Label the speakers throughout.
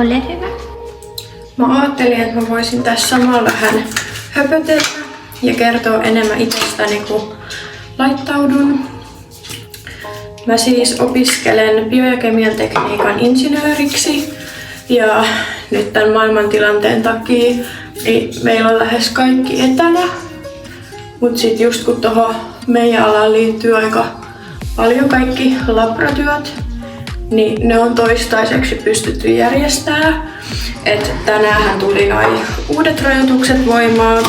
Speaker 1: Ole hyvä.
Speaker 2: Mä ajattelin, että mä voisin tässä samalla vähän höpötellä ja kertoa enemmän itsestäni, kun laittaudun. Mä siis opiskelen bio- ja kemian tekniikan insinööriksi ja nyt tämän maailmantilanteen takia niin meillä on lähes kaikki etänä. Mut sit just kun tohon meidän alaan liittyy aika paljon kaikki labratyöt, niin ne on toistaiseksi pystytty järjestämään. Et tänäänhän tuli noi uudet rajoitukset voimaan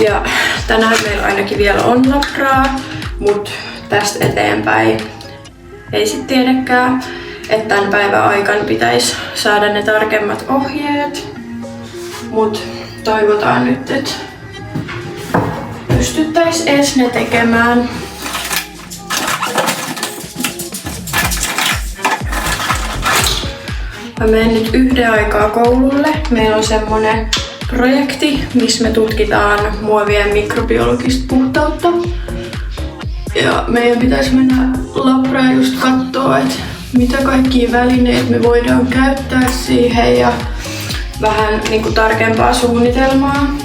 Speaker 2: ja tänään meillä ainakin vielä on labraa, mut tästä eteenpäin ei sit tiedäkään, että tämän päivän aikana pitäisi saada ne tarkemmat ohjeet. Mut toivotaan nyt, että pystyttäis edes ne tekemään. Mä menen nyt yhden aikaa koululle. Meillä on semmonen projekti, missä me tutkitaan muovien mikrobiologista puhtautta. Ja meidän pitäisi mennä labraan just kattoo, että mitä kaikkia välineitä me voidaan käyttää siihen ja vähän niinku tarkempaa suunnitelmaa.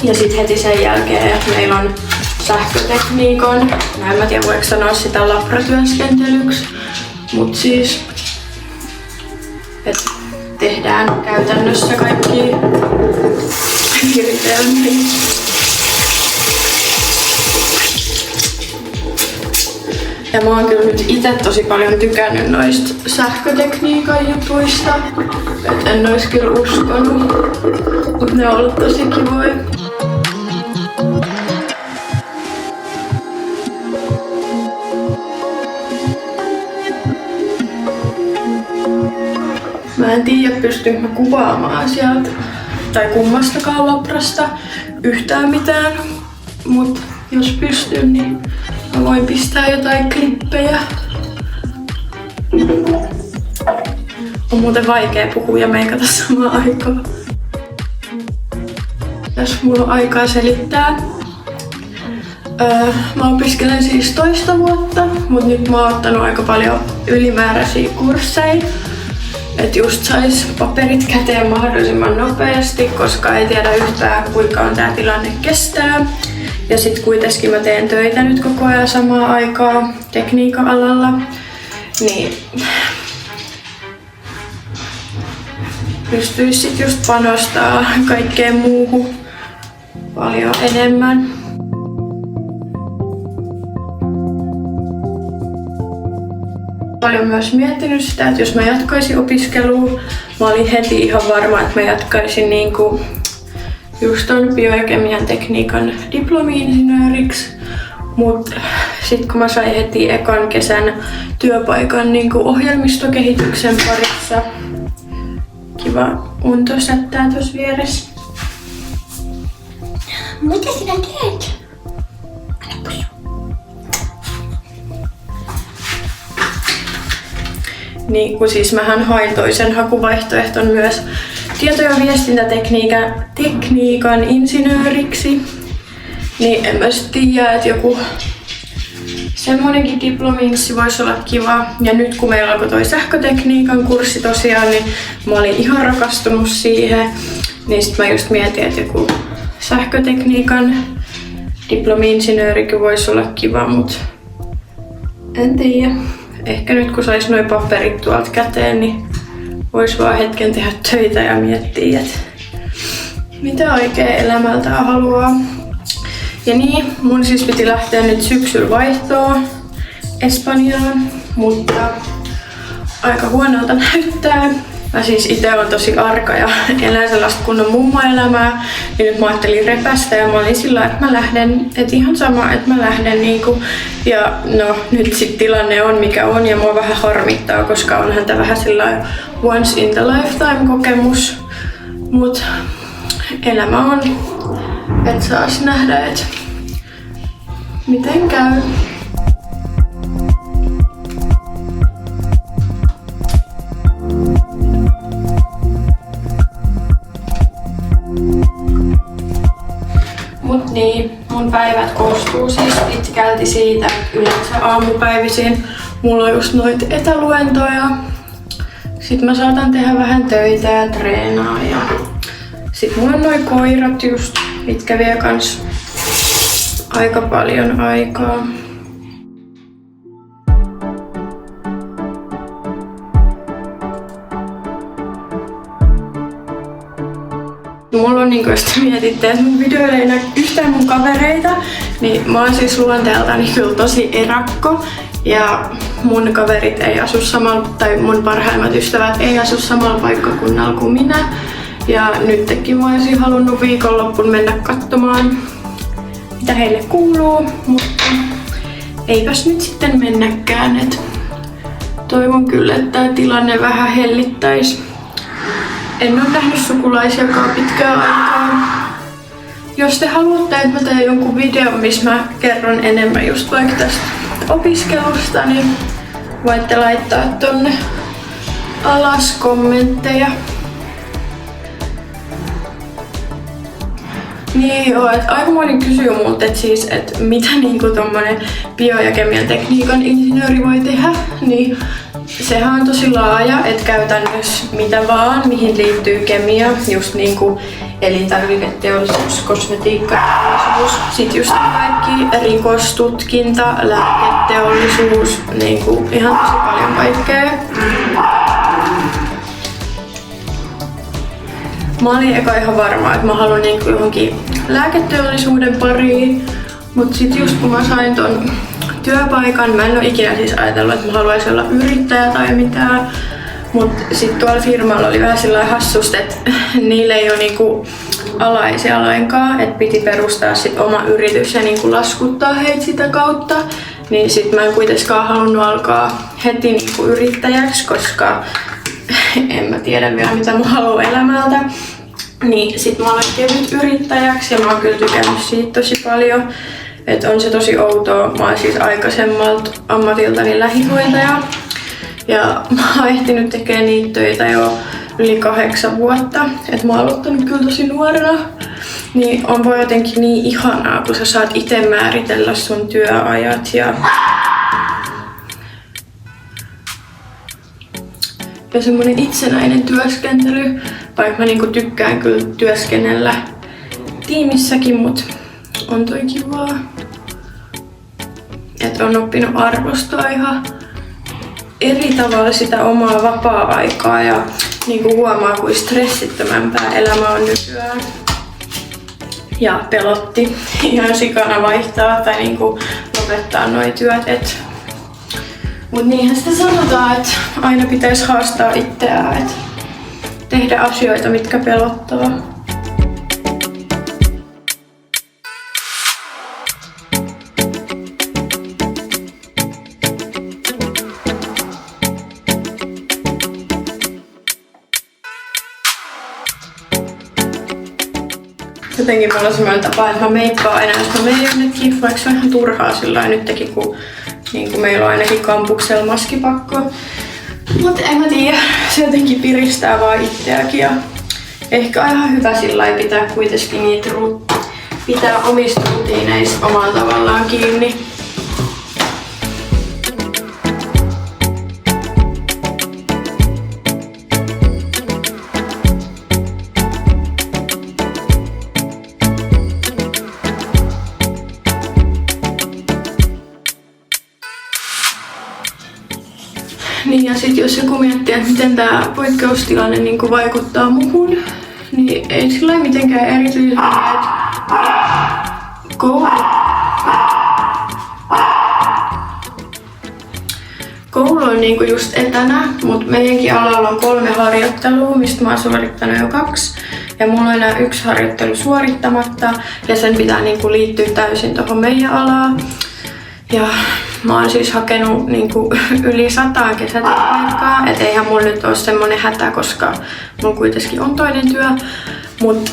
Speaker 2: Ja sit heti sen jälkeen meillä on sähkötekniikan, mä en tiedä voiko sanoa sitä labratyöskentelyksi, mut siis että tehdään käytännössä kaikki viritelmiä. Ja mä oon kyllä nyt ite tosi paljon tykännyt noista sähkötekniikan jutuista. Et en ois kyllä uskonut, mut ne on ollut tosi kivoja. Mä en tiedä pystynkö mä kuvaamaan sieltä tai kummastakaan labrasta yhtään mitään, mut jos pystyn, niin mä voin pistää jotain klippejä. On muuten vaikea puhua ja meikata samaan aikaan. Jos mulla on aikaa selittää. Mä opiskelen siis toista vuotta, mut nyt mä oon ottanut aika paljon ylimääräisiä kursseja. Et just sais paperit käteen mahdollisimman nopeasti, koska ei tiedä yhtään kuinka on tää tilanne kestää. Ja sit kuitenkin mä teen töitä nyt koko ajan samaan aikaan tekniikan alalla. Niin pystyis sit just panostaa kaikkeen muuhun paljon enemmän. Paljon myös miettinyt sitä, että jos mä jatkaisin opiskelua, mä olin heti ihan varma, että mä jatkaisin niinku just ton bio- ja kemian tekniikan diplomi-insinööriksi. Mut sit kun mä sain heti ekan kesän työpaikan niinku ohjelmistokehityksen parissa, kiva unto sättää tossa vieressä.
Speaker 1: Mitä sinä teet?
Speaker 2: Niin, kun siis mähän hain toisen hakuvaihtoehton myös tieto- ja viestintätekniikan insinööriksi. Niin en mä sit tiedä, että joku semmonenkin diplomi-inssi voisi olla kiva. Ja nyt kun meillä alkoi toi sähkötekniikan kurssi tosiaan, niin mä olin ihan rakastunut siihen. Niin sit mä just mietin, että joku sähkötekniikan diplomi-insinöörikin voisi olla kiva, mut en tiedä. Ehkä nyt kun sais noi paperit tuolta käteen, niin vois vaan hetken tehdä töitä ja miettiä, että mitä oikein elämältään haluaa. Ja niin, mun siis piti lähteä nyt syksyllä vaihtoon Espanjaan, mutta aika huonolta näyttää. Mä siis itse olen tosi arka ja elän sellaista kunnon mummoelämää, niin nyt mä ajattelin repästä ja mä olin sillä että mä lähden, et ihan sama, että mä lähden niinku. Ja no nyt sit tilanne on mikä on ja mua vähän harmittaa, koska onhan tää vähän sillä once in the lifetime kokemus. Mut elämä on, et saas nähdä, et miten käy. Mut niin, mun päivät koostuu siis pitkälti siitä, että yleensä aamupäivisin mulla on just noita etäluentoja. Sit mä saatan tehdä vähän töitä ja treenaa ja sit mulla on noi koirat just, mitkä vie kans aika paljon aikaa. Mulla on niinku, jos te mietitte, että mun videoilla ei näy yhtään mun kavereita, niin mä oon siis luonteeltani kyllä tosi erakko. Ja mun kaverit ei asu samalla, tai mun parhaimmat ystävät ei asu samalla paikkakunnalla kuin minä. Ja nytkin mä olisin halunnut viikonloppuun mennä katsomaan, mitä heille kuuluu, mutta eipäs nyt sitten mennäkään. Et toivon kyllä, että tää tilanne vähän hellittäisi. En ole nähnyt sukulaisiakaan pitkään aikaa. Jos te haluatte, että mä teen jonkun videon, missä mä kerron enemmän just vaikka tästä opiskelusta, niin voitte laittaa tonne alas kommentteja. Niin joo, että aika moni kysyy multa, että mitä niinku tommonen bio- ja kemian tekniikan insinööri voi tehdä, niin sehän on tosi laaja, että käytännössä mitä vaan, mihin liittyy kemia, just niinku elintarviketeollisuus, kosmetiikkateollisuus, sit just kaikki rikostutkinta, lääketeollisuus, niinku ihan tosi paljon kaikkea. Mä olin eka ihan varma, että mä haluan niinku johonkin lääketeollisuuden pariin, mut sit just kun mä sain ton työpaikan, mä en oo ikinä siis ajatellut, että mä haluaisin olla yrittäjä tai mitään, mut sit tuolla firmalla oli vähän sillä hassusta, että niillä ei oo niinku alaisia lainkaan, että piti perustaa sit oma yritys ja niinku laskuttaa heitä sitä kautta. Niin sit mä en kuitenkaan halunnut alkaa heti niinku yrittäjäksi, koska en mä tiedä vielä mitä mä haluan elämältä. Niin sit mä aloin kevyt yrittäjäksi ja mä oon kyllä tykännyt siitä tosi paljon. Et on se tosi outoa. Mä oon siis aikaisemmalta ammatiltani lähihoitaja. Ja mä oon ehtinyt tekemään niitä töitä jo yli 8 vuotta. Et mä oon aloittanut kyllä tosi nuorena. Niin on voi jotenkin niin ihanaa, kun sä saat itse määritellä sun työajat ja semmonen itsenäinen työskentely, vaikka mä niinku tykkään kyllä työskennellä tiimissäkin, mut on toi kivaa. Et on oppinut arvostaa ihan eri tavalla sitä omaa vapaa-aikaa ja niinku huomaa, kuin stressittömämpää elämä on nykyään. Ja pelotti ihan sikana vaihtaa tai niinku lopettaa noi työt. Mut niinhän sitä sanotaan, että aina pitäisi haastaa itseään, että tehdä asioita, mitkä pelottaa. Jotenkin mulla on semmoinen tapa, että mä meikkaan enää, jos mä menen jonnekin, vaikka se on ihan turhaa sillä nytkin, kun niin meillä on ainakin kampuksella maskipakko. Mutta en mä tiedä, se jotenkin piristää vaan itseäkin ja ehkä on ihan hyvä sillä pitää kuitenkin niitä pitää omista rutiineista omalla tavallaan kiinni. Niin ja sit jos joku miettii, että miten tää poikkeustilanne niinku vaikuttaa muhun, niin ei sillä mitenkään erityisesti, että koulu on niinku just etänä, mutta meidänkin alalla on 3 harjoittelua, mistä mä oon suorittanut jo 2. Ja mulla on enää 1 harjoittelu suorittamatta ja sen pitää niinku liittyä täysin tohon meidän alaan. Ja mä oon siis hakenut niinku yli 100 kesätyöpaikkaa, et eihän mulla nyt oo semmonen hätä, koska mulla kuitenkin on toinen työ. Mut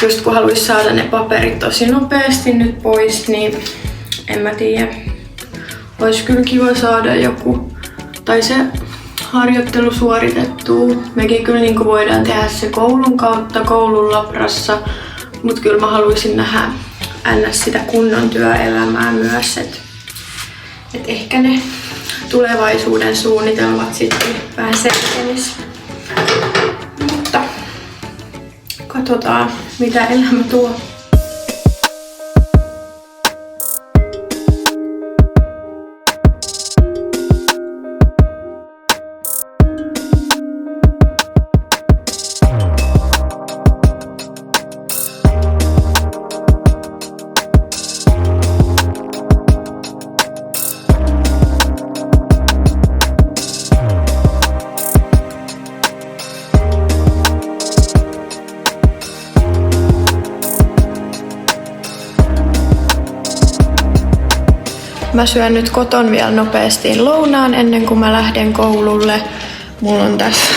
Speaker 2: just kun haluais saada ne paperit tosi nopeasti nyt pois, niin en mä tiedä. Ois kyllä kiva saada joku, tai se harjoittelu suoritettua. Mekin kyllä niinku voidaan tehdä se koulun kautta, koulun labrassa, mut kyllä mä haluaisin nähdä ns. Sitä kunnon työelämää myös, et ehkä ne tulevaisuuden suunnitelmat sitten vähän selkenis. Mutta katsotaan mitä elämä tuo. Mä syön nyt koton vielä nopeasti lounaan ennen kuin mä lähden koululle. Mulla on tässä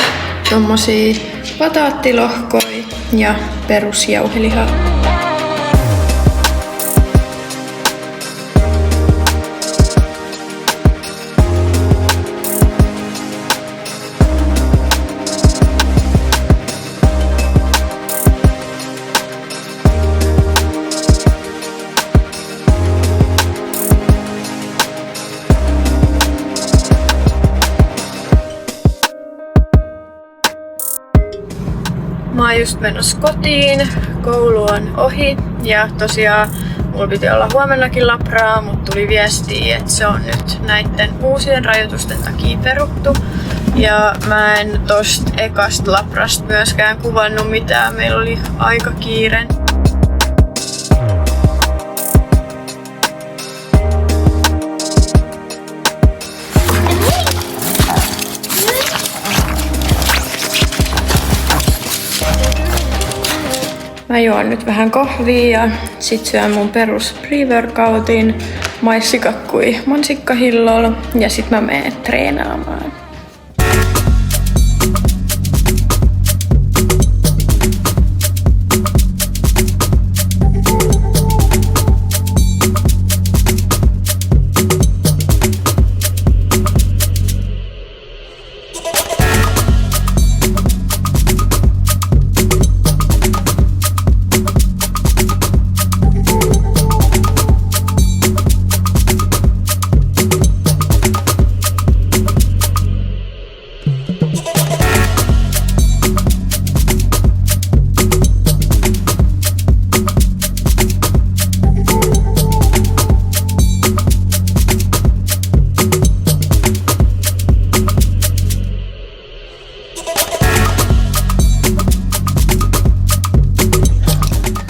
Speaker 2: tommosia bataattilohkoja ja perusjauhelihaa. Mä oon just menossa kotiin, koulu on ohi ja tosiaan mulla piti olla huomennakin labraa, mutta tuli viestiä, että se on nyt näiden uusien rajoitusten takia peruttu. Ja mä en tosta ekasta labrasta myöskään kuvannut mitään, meillä oli aika kiire. Mä juon nyt vähän kahvia ja sit syön mun perus pre-workoutin, maissikakkui mansikkahillolla ja sit mä menen treenaamaan.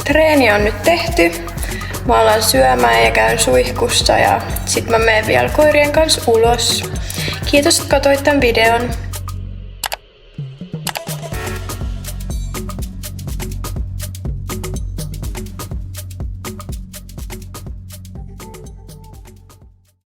Speaker 2: Treeni on nyt tehty. Mä alan syömään ja käyn suihkussa ja sit mä menen vielä koirien kanssa ulos. Kiitos, että katsoit tämän videon.